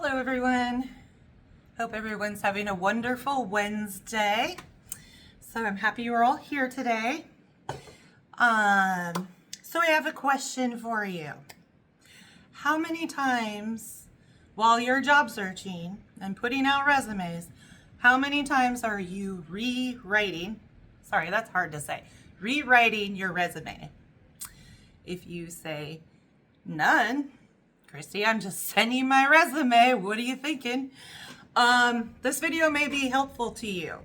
Hello everyone. Hope everyone's having a wonderful Wednesday. So I'm happy you're all here today. So I have a question for you. How many times while you're job searching and putting out resumes, how many times are you rewriting your resume? If you say none, Christy, I'm just sending my resume. What are you thinking? This video may be helpful to you.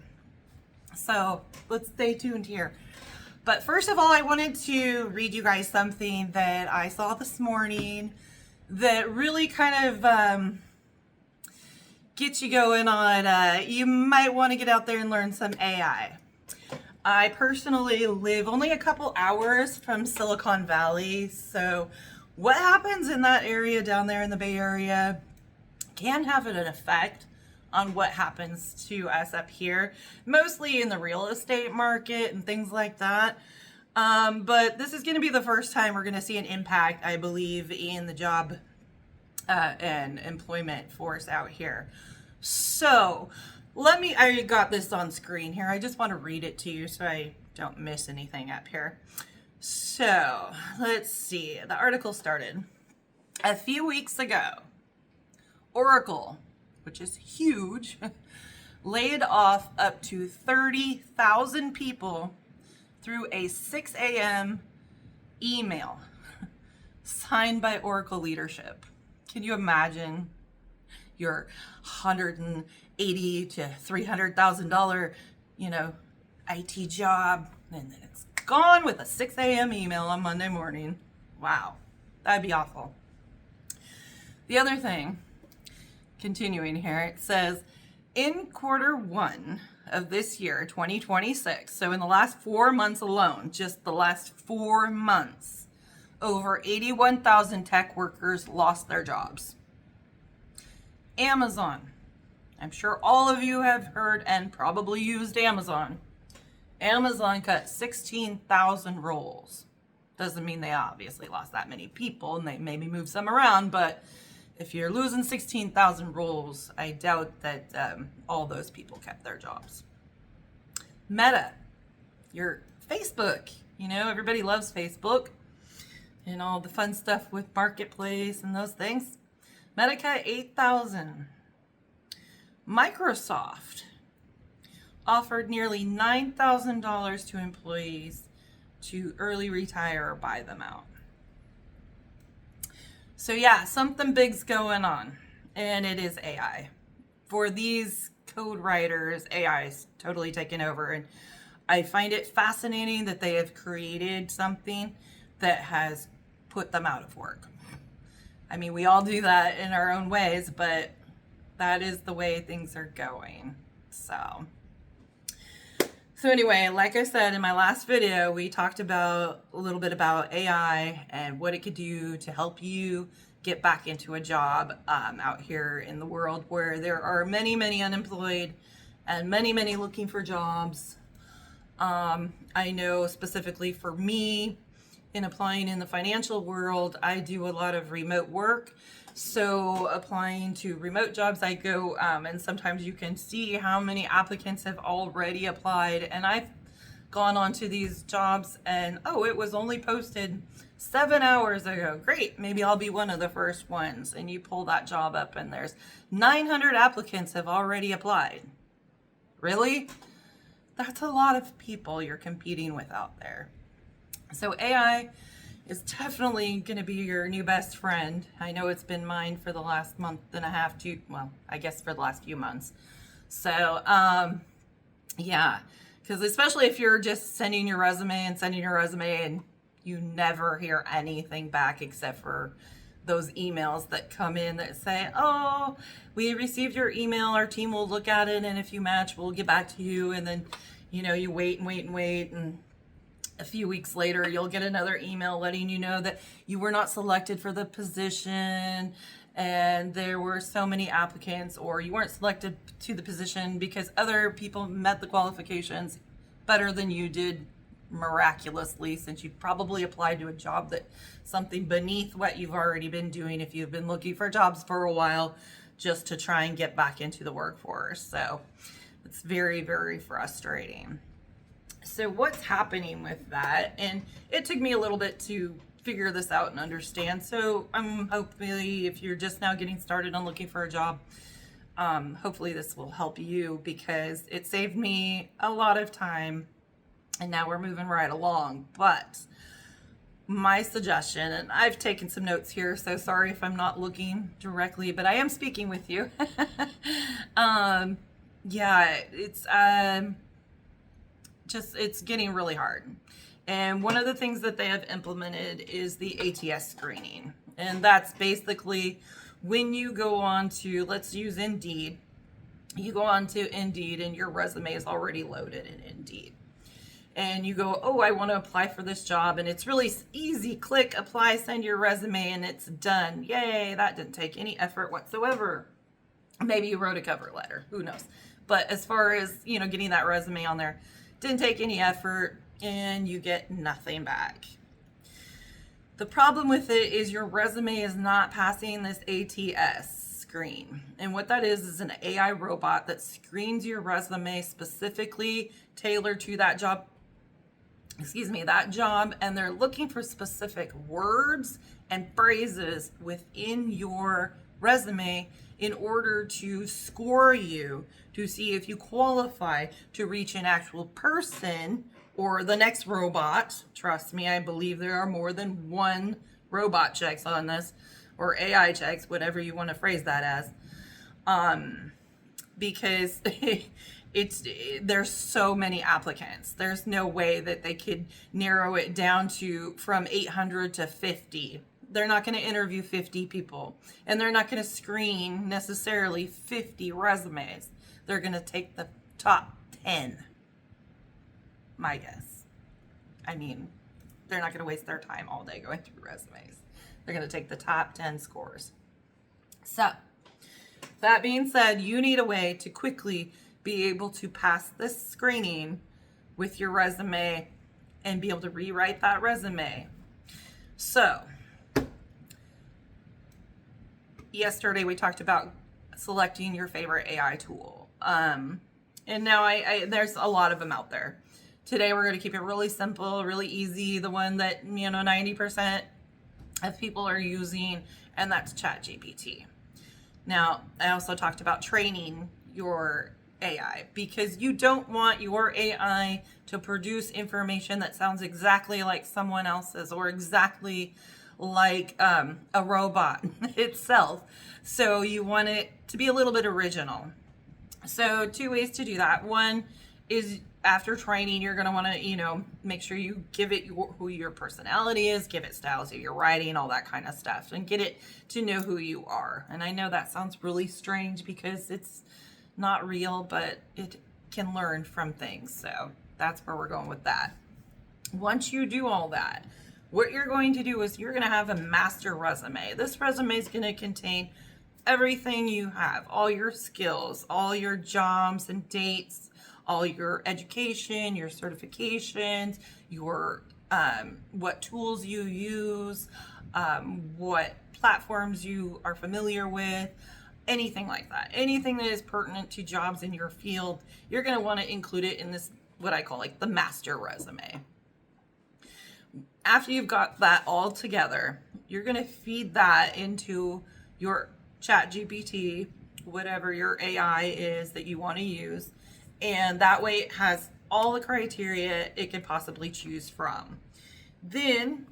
So let's stay tuned here. But first of all, I wanted to read you guys something that I saw this morning that really kind of gets you going on. You might want to get out there and learn some AI. I personally live only a couple hours from Silicon Valley, so what happens in that area down there in the Bay Area can have an effect on what happens to us up here, mostly in the real estate market and things like that. But this is going to be the first time we're going to see an impact, I believe, in the job and employment force out here. So I got this on screen here. I just want to read it to you so I don't miss anything up here. So let's see. The article started a few weeks ago. Oracle, which is huge, laid off up to 30,000 people through a 6 a.m. email signed by Oracle leadership. Can you imagine your $180,000 to $300,000, IT job, and then it's gone with a 6 a.m. email on Monday morning? Wow, that'd be awful. The other thing, continuing here, it says in Q1 of this year, 2026, so in the last 4 months alone, just the last 4 months, over 81,000 tech workers lost their jobs. Amazon. I'm sure all of you have heard and probably used Amazon. Amazon cut 16,000 roles. Doesn't mean they obviously lost that many people, and they maybe moved some around, but if you're losing 16,000 roles, I doubt that all those people kept their jobs. Meta, your Facebook. Everybody loves Facebook and all the fun stuff with Marketplace and those things. Meta cut 8,000. Microsoft offered nearly $9,000 to employees to early retire or buy them out. So yeah, something big's going on, and it is AI. For these code writers, AI is totally taking over, and I find it fascinating that they have created something that has put them out of work. I mean, we all do that in our own ways, but that is the way things are going. So anyway, like I said in my last video, we talked about a little bit about AI and what it could do to help you get back into a job out here in the world where there are many, many unemployed and many, many looking for jobs. I know specifically for me, in applying in the financial world, I do a lot of remote work. So applying to remote jobs, I go and sometimes you can see how many applicants have already applied. And I've gone onto these jobs and, it was only posted 7 hours ago. Great, maybe I'll be one of the first ones. And you pull that job up and there's 900 applicants have already applied. Really? That's a lot of people you're competing with out there. So AI is definitely going to be your new best friend. I know it's been mine for the last month and a half I guess for the last few months. So, yeah, because especially if you're just sending your resume and you never hear anything back except for those emails that come in that say, we received your email, our team will look at it, and if you match, we'll get back to you. And then, you wait, and a few weeks later, you'll get another email letting you know that you were not selected for the position and there were so many applicants, or you weren't selected to the position because other people met the qualifications better than you did miraculously, since you probably applied to a job that something beneath what you've already been doing if you've been looking for jobs for a while. just to try and get back into the workforce. So it's very, very frustrating. So what's happening with that? And it took me a little bit to figure this out and understand. So hopefully if you're just now getting started on looking for a job, hopefully this will help you, because it saved me a lot of time and now we're moving right along. But my suggestion, and I've taken some notes here, so sorry if I'm not looking directly, but I am speaking with you. Yeah, it's getting really hard. And one of the things that they have implemented is the ATS screening. And that's basically when you go on to, let's use Indeed, you go on to Indeed and your resume is already loaded in Indeed. And you go, oh, I want to apply for this job. And it's really easy. Click, apply, send your resume, and it's done. Yay, that didn't take any effort whatsoever. Maybe you wrote a cover letter. Who knows? But as far as, getting that resume on there, didn't take any effort, and you get nothing back. The problem with it is your resume is not passing this ATS screen. And what that is an AI robot that screens your resume specifically tailored to that job, and they're looking for specific words and phrases within your resume in order to score you to see if you qualify to reach an actual person or the next robot. Trust me, I believe there are more than one robot checks on this, or AI checks, whatever you want to phrase that as. Because there's so many applicants. There's no way that they could narrow it down to from 800 to 50. They're not going to interview 50 people, and they're not going to screen necessarily 50 resumes. They're going to take the top 10. My guess. I mean, they're not going to waste their time all day going through resumes. They're going to take the top 10 scores. So, that being said, you need a way to quickly be able to pass this screening with your resume and be able to rewrite that resume. So, yesterday we talked about selecting your favorite AI tool. And now there's a lot of them out there. Today we're going to keep it really simple, really easy, the one that 90% of people are using, and that's ChatGPT. Now, I also talked about training your AI, because you don't want your AI to produce information that sounds exactly like someone else's or exactly like a robot itself. So you want it to be a little bit original. So 2 ways to do that. One is, after training, you're going to want to, make sure you give it who your personality is, give it styles of your writing, all that kind of stuff, and get it to know who you are. And I know that sounds really strange because it's not real, but it can learn from things. So that's where we're going with that. Once you do all that, what you're going to do is you're going to have a master resume. This resume is going to contain everything you have, all your skills, all your jobs and dates, all your education, your certifications, your what tools you use, what platforms you are familiar with, anything like that. Anything that is pertinent to jobs in your field, you're going to want to include it in this, what I call like the master resume. After you've got that all together, you're going to feed that into your ChatGPT, whatever your AI is that you want to use. And that way it has all the criteria it could possibly choose from. Then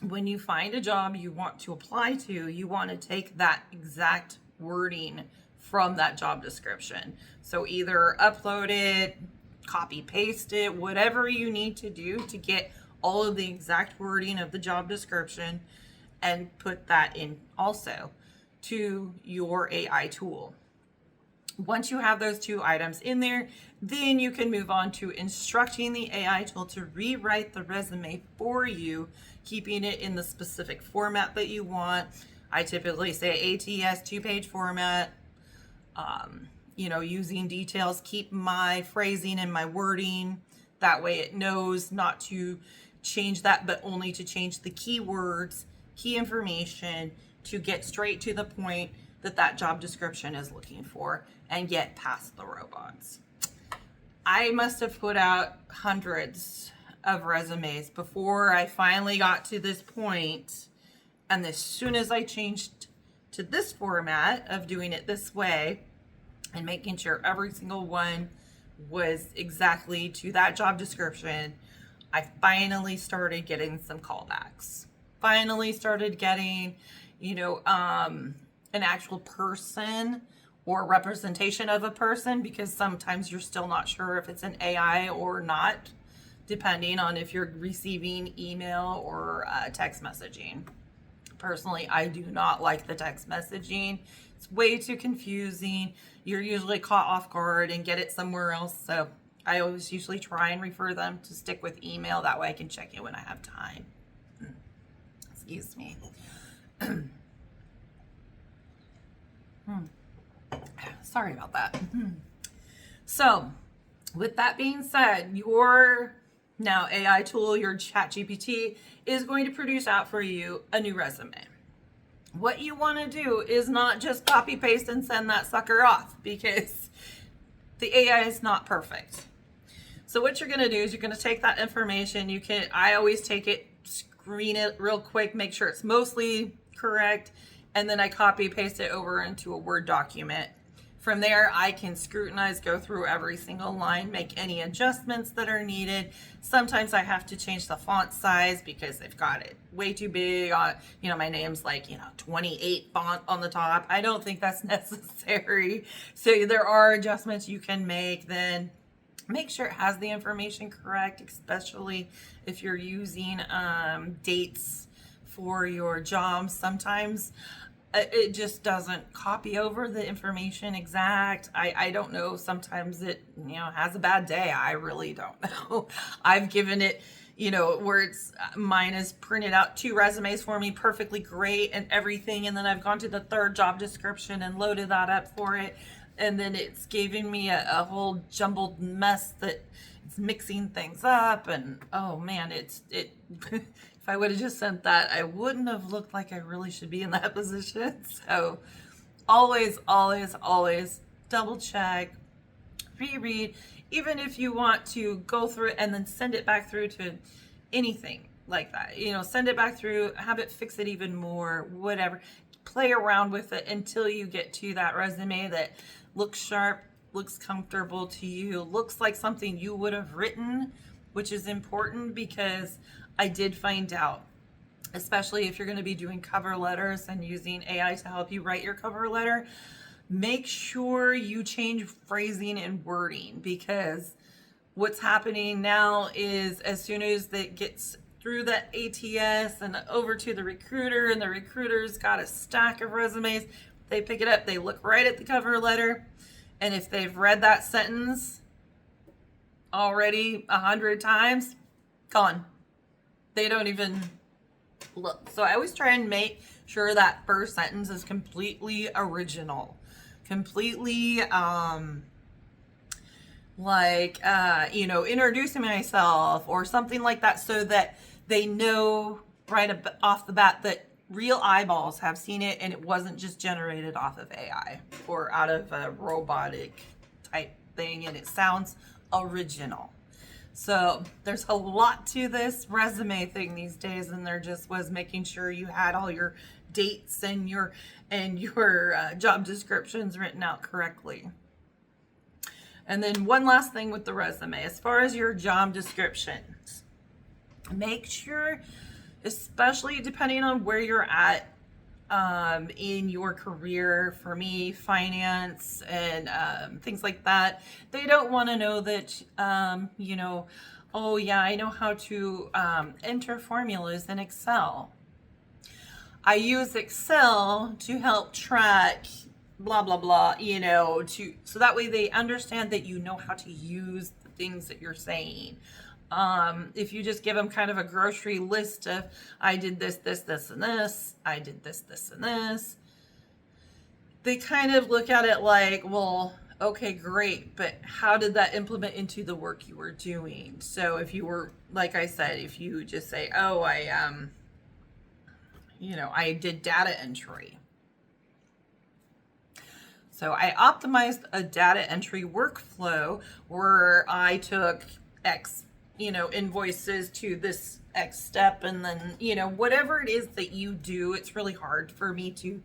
when you find a job you want to apply to, you want to take that exact wording from that job description. So either upload it, copy paste it, whatever you need to do to get all of the exact wording of the job description, and put that in also to your AI tool. Once you have those two items in there, then you can move on to instructing the AI tool to rewrite the resume for you, keeping it in the specific format that you want. I typically say ATS 2-page format, using details, keep my phrasing and my wording. That way it knows not to change that, but only to change the keywords, key information, to get straight to the point, that job description is looking for and get past the robots. I must have put out hundreds of resumes before I finally got to this point. And as soon as I changed to this format of doing it this way and making sure every single one was exactly to that job description, I finally started getting some callbacks. Finally started getting, an actual person or representation of a person, because sometimes you're still not sure if it's an AI or not, depending on if you're receiving email or text messaging. Personally, I do not like the text messaging. It's way too confusing. You're usually caught off guard and get it somewhere else. So I always usually try and refer them to stick with email. That way I can check it when I have time. Excuse me. Sorry about that. So with that being said, your now AI tool, your ChatGPT, is going to produce out for you a new resume. What you want to do is not just copy paste and send that sucker off, because the AI is not perfect. So what you're going to do is you're going to take that information. I always take it, screen it real quick, make sure it's mostly correct, and then I copy paste it over into a Word document. From there, I can scrutinize, go through every single line, make any adjustments that are needed. Sometimes I have to change the font size because they've got it way too big on, my name's like, 28 font on the top. I don't think that's necessary. So there are adjustments you can make. Then make sure it has the information correct, especially if you're using dates for your job. Sometimes it just doesn't copy over the information exact. I don't know. Sometimes it, has a bad day. I really don't know. I've given it, where mine is printed out 2 resumes for me, perfectly great and everything. And then I've gone to the 3rd job description and loaded that up for it. And then it's giving me a whole jumbled mess that it's mixing things up. And oh man, if I would have just sent that, I wouldn't have looked like I really should be in that position. So always, always, always double check, reread, even if you want to go through it and then send it back through to anything like that. Send it back through, have it fix it even more, whatever. Play around with it until you get to that resume that looks sharp, looks comfortable to you, looks like something you would have written, which is important, because I did find out, especially if you're going to be doing cover letters and using AI to help you write your cover letter, make sure you change phrasing and wording, because what's happening now is as soon as it gets through that ATS and over to the recruiter, and the recruiter's got a stack of resumes, they pick it up, they look right at the cover letter, and if they've read that sentence already 100 times, gone. They don't even look. So I always try and make sure that first sentence is completely original, completely introducing myself or something like that, so that they know right off the bat that real eyeballs have seen it and it wasn't just generated off of AI or out of a robotic type thing, and it sounds original. So there's a lot to this resume thing these days, and there just was making sure you had all your dates and your job descriptions written out correctly. And then one last thing with the resume, as far as your job descriptions, make sure, especially depending on where you're at in your career, for me, finance and things like that, they don't want to know that, oh yeah, I know how to enter formulas in Excel. I use Excel to help track blah, blah, blah, so that way they understand that you know how to use the things that you're saying. If you just give them kind of a grocery list of, I did this, this, this, and this, I did this, this, and this, they kind of look at it like, well, okay, great, but how did that implement into the work you were doing? So if you were, like I said, if you just say, oh, I did data entry. So I optimized a data entry workflow where I took X, invoices to this X step, and then, whatever it is that you do, it's really hard for me to,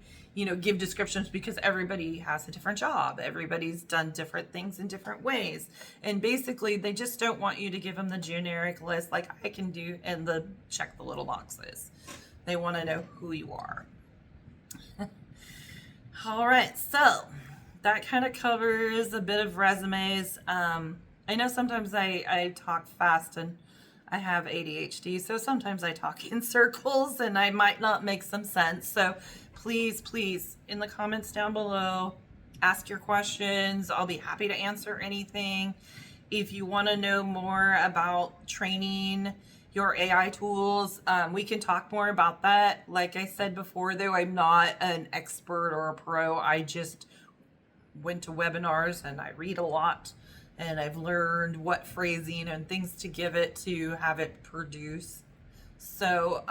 give descriptions because everybody has a different job. Everybody's done different things in different ways. And basically they just don't want you to give them the generic list like I can do and check the little boxes. They want to know who you are. All right, so that kind of covers a bit of resumes. I know sometimes I talk fast and I have ADHD, so sometimes I talk in circles and I might not make some sense. So please, in the comments down below, ask your questions. I'll be happy to answer anything. If you want to know more about training your AI tools, we can talk more about that. Like I said before, though, I'm not an expert or a pro. I just went to webinars and I read a lot, and I've learned what phrasing and things to give it to have it produce. So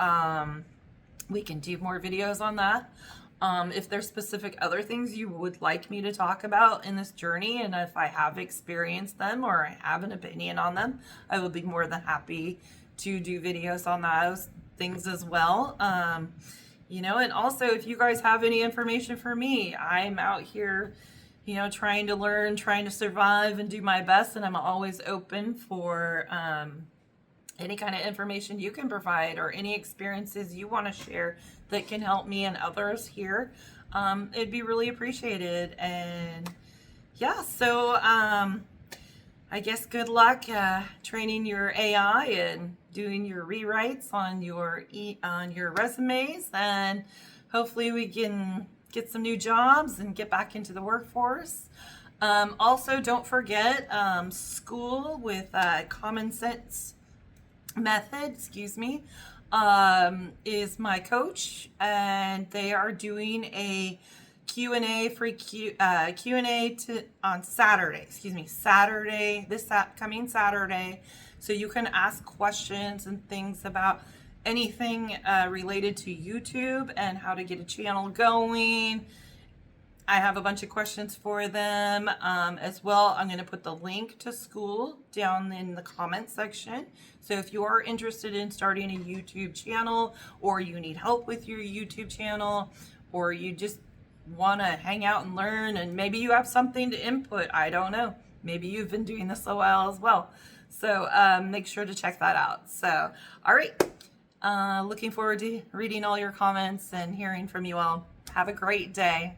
we can do more videos on that. If there's specific other things you would like me to talk about in this journey, and if I have experienced them or I have an opinion on them, I will be more than happy to do videos on those things as well. And also if you guys have any information for me, I'm out here, trying to learn, trying to survive and do my best. And I'm always open for any kind of information you can provide or any experiences you want to share that can help me and others here. It'd be really appreciated. And yeah, so I guess good luck training your AI and doing your rewrites on your resumes, and hopefully we can get some new jobs and get back into the workforce. Also, don't forget SKOOL with Common Sense Method, is my coach, and they are doing a Q&A on Saturday, this coming Saturday. So you can ask questions and things about anything related to YouTube and how to get a channel going. I have a bunch of questions for them as well. I'm going to put the link to SKOOL down in the comment section. So if you are interested in starting a YouTube channel, or you need help with your YouTube channel, or you just want to hang out and learn, and maybe you have something to input, I don't know. Maybe you've been doing this a while as well. So make sure to check that out. So, all right. Looking forward to reading all your comments and hearing from you all. Have a great day.